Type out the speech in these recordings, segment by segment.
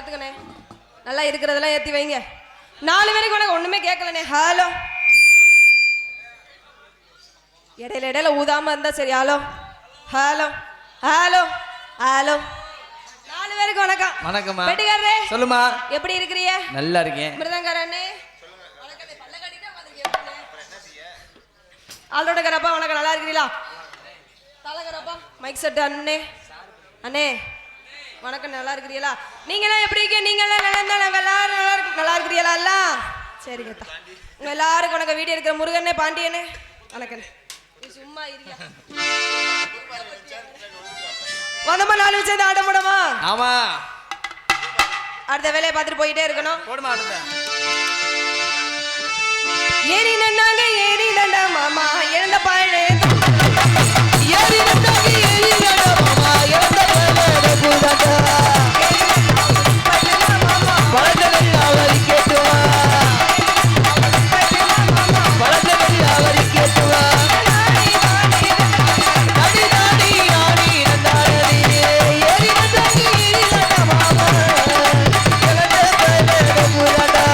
ஏத்துக்கணே. நல்லா இருக்கிறதெல்லாம் ஏத்தி வைங்க. 4 பேருக்கு உனக்கு ஒண்ணுமே கேட்கலனே. ஹலோ. இடையில ஊதாம இருந்தா சரி. Hello hello hello hello. 4 பேருக்கு வணக்கம். வணக்கம்மா. பெட்டிக்காரரே சொல்லுமா. எப்படி இருக்கிறீங்க? நல்லா இருக்கேன். மிருதங்காரண்ணே ஆளோட கரப்பா வணக்கம். நல்லா இருக்கிறீங்களா? தலைகரப்பா மைக் செட் அண்ணே. அண்ணே வணக்கம். நல்லா இருக்கிறீங்களா? நீங்களாம் எப்படி இருக்கீங்க? நீங்களாம் நாங்கள் எல்லாரும் நல்லா இருக்கிறீங்களா? எல்லாம் சரிங்க. உங்க எல்லாருக்கும் வணக்கம். வீடியோ இருக்கிற முருகண்ணே பாண்டியனே வணக்கம். சும்மா இருக்கியா வந்தமா 4 விஷயம் ஆட முடியுமா? ஆமா. அடுத்த வேலையை பார்த்துட்டு போயிட்டே இருக்கணும். போட மாட்டேன். ஏறி நன்னாங்க ஏறி நண்டா மாமா இழந்த பாழே ஏறி நந்தாங்க ஏறி நண்டா மாமா இழந்த பாழே கூடாதா பழந்தகள் அவரி கேட்டுவா பழந்தகள் அவரி கேட்டுவா நடி நாடி நாடி நந்தாடி ஏறி நந்தாங்க ஏறி நண்டா மாமா இழந்த பாழே கூடாதா.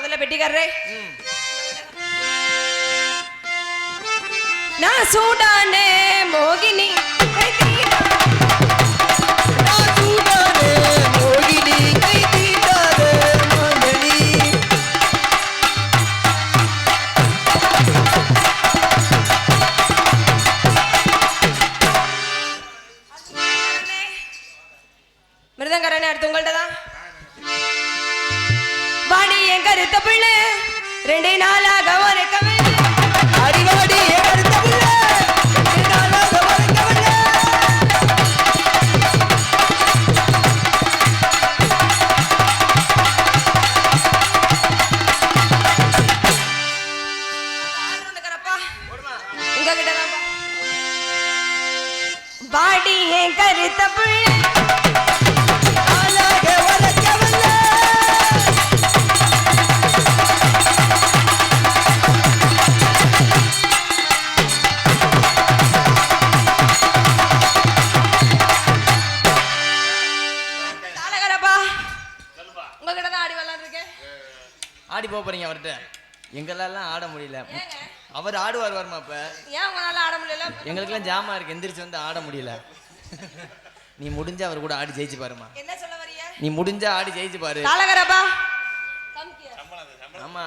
முதல்ல பெட்டிக்காரரே நான் சூடானே மோகினி மிருதங்கரனே அடுத்து உங்கள்ட்ட தான் வாடி என் கருத்த பிள்ளை 2 நாளாக ஒரு கவிதை அடிவாடி கருத்த பிள்ளை 2 நாளாக ஒரு கவிதை உங்ககிட்ட தான் வாடி என் கருத்த பிள்ளை ஆடி போறீங்க அவர்கிட்ட எங்களாலாம் ஆட முடியல அவர் ஆடுவார் வருமா இப்ப ஏன் உங்களால ஆட முடியல எங்களுக்கெல்லாம் ஜாமா இருக்கு எந்திரிச்சு வந்து ஆட முடியல நீ முடிஞ்சா அவர் கூட ஆடி ஜெயிச்சு பாருமா என்ன சொல்ல வரியா நீ முடிஞ்சா ஆடி ஜெயிச்சு பாரு தாளகரப்பா ஆமா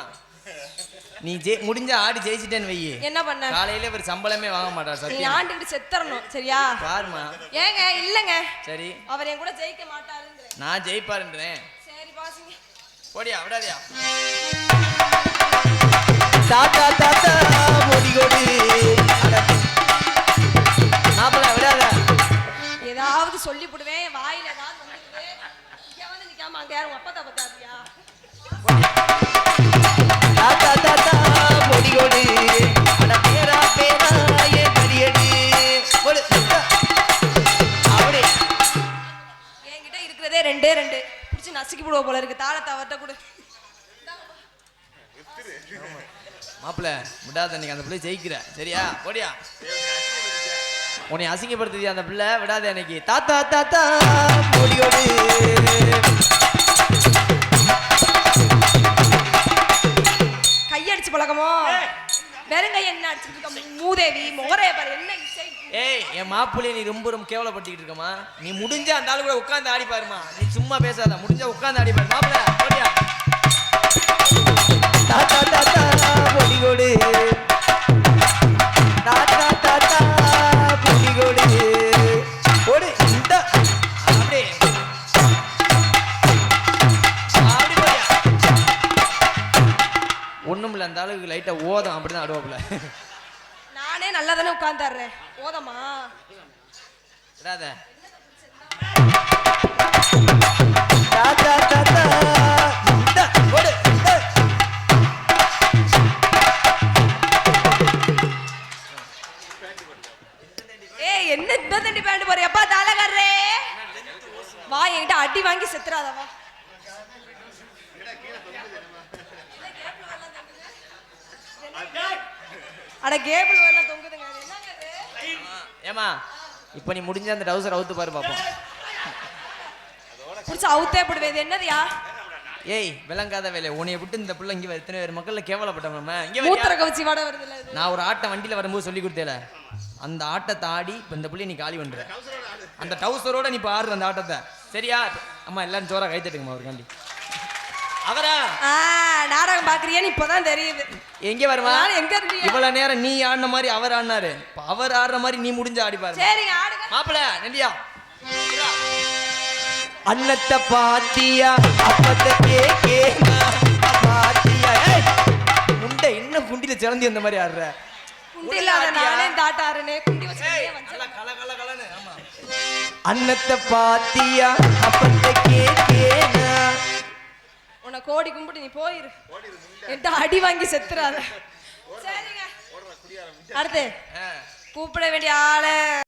நீ முடிஞ்சா ஆடி ஜெயிச்சிட்டேன்னு வை என்ன பண்ண காலையில ஒரு சம்பளமே வாங்க மாட்டார் நீ சத்தியம் ஆண்டிட்டு செத்தறணும் சரியா பாருமா ஏங்க இல்லங்க சரி அவர் என் கூட ஜெயிக்க மாட்டாருன்றே நான் ஜெயிப்பாருன்றேன் சரி பாசிங்க ஓடியா விடாதியா தாத்தா தாத்தா முடி கொடி மாப்பிள்ள விடாத ஏதாவது சொல்லி போடுவேன் வாயில ஏதாவது வந்துடுது இங்க வந்து நிக்காம அங்க யாரும் அப்பா தான் பார்த்தாதியா தாத்தா தாத்தா முடி கொடி அட பேரா பேரா ஏ கரியடி ஒரு அப்படியே என்கிட்ட இருக்கிறதே 2 பிடிச்சி நசுக்கி போடுவ போல இருக்கு தாளத்தை அவர்கிட்ட கொடு மாப்பிள்ள விடாத நீங்க அந்த பிள்ளை ஜெயிக்கிற சரியா ஓடியா உன்னை அசிங்கப்படுத்துதியா அந்த பிள்ளை விடாத அன்னைக்கு தாத்தா தாத்தா முடியோடு கையடிச்சு பழக்கமோ வெறும் கையை என்ன அடிச்சுட்டு இருக்க மூதேவி முகரைய பாரு என்ன இசை ஏய் என் மாப்பிள்ளைய நீ ரொம்ப கேவலப்பட்டுக்கிட்டு இருக்கமா நீ முடிஞ்ச அந்த ஆளு கூட உட்கார்ந்து ஆடி பாருமா நீ சும்மா பேசாத முடிஞ்சா உட்கார்ந்து ஆடி பாரு மாப்பிள்ள ஓடியா தாத்தா தாத்தா முடியோடு தாத்தா தாத்தா முடியோடு ஓடு இந்த அப்படியே அப்படி போடியா ஒண்ணுமில்ல அந்த ஆளுக்கு லைட்டா ஓதம் அப்படிதான் ஆடுவாப்புல நானே நல்லா தானே உட்கார்ந்துடுறேன் போதமா விடாத தாத்தா தாத்தா இந்த ஓடு ஏய் என்ன இந்த தண்டி பேண்ட் போறிய அப்பா தாளகரே வா என்கிட்ட அடி வாங்கி செத்துறாத வா அட கேபிள் எல்லாம் தொங்குதுங்க என்னங்க இது ஏமா இப்ப நீ முடிஞ்ச அந்த டவுசர் அவுத்து பாரு பாப்போம் புடிச்சு அவுத்தே போடுவே இது என்னதுயா ஏய் விளங்காத வேலை உன்னைய விட்டு இந்த பிள்ளை இங்க எத்தனை பேர் மக்கள்ல கேவலப்பட்டோம் நம்ம இங்க மூத்திர கவச்சி வாட வருதுல இது நான் ஒரு ஆட்டம் வண்டியில வரும்போது சொல்லி கொடுத்தேல அந்த ஆட்டத்தை ஆடி இப்ப இந்த பிள்ளை நீ காலி பண்ற அந்த டவுசரோட நீ இப்ப ஆடுற அந்த ஆட்டத்தை சரியா அம்மா எல்லாரும் ஜோரா கை தட்டுங்கம்மா ஒரு காண்டி அவரா நாடகம் பாக்குறியான்னு இப்பதான் தெரியுது எங்க வருவா நானும் எங்க இருந்தீங்க இவ்வளவு நேரம் நீ ஆடின மாதிரி அவர் ஆடினாரு இப்ப அவர் ஆடுற மாதிரி நீ முடிஞ்சு ஆடி பாரு சரிங்க ஆடுங்க மாப்பிள நண்டியா அன்னத்தை பாத்தியா அப்பத்தை கேக்கேனா பாத்தியா முண்டை இன்னும் குண்டில சிறந்தி அந்த மாதிரி ஆடுற குண்டி இல்லாத நானே தாட்டாருனே குண்டி வச்சு நல்லா கல கல கலன்னு ஆமா அன்னத்தை பாத்தியா அப்பத்தை கேக்கேனா உன்னை கோடி கும்பிட்டு நீ போயிரு என்கிட்ட அடி வாங்கி செத்துறாத சரிங்க அடுத்து கூப்பிட வேண்டிய ஆளை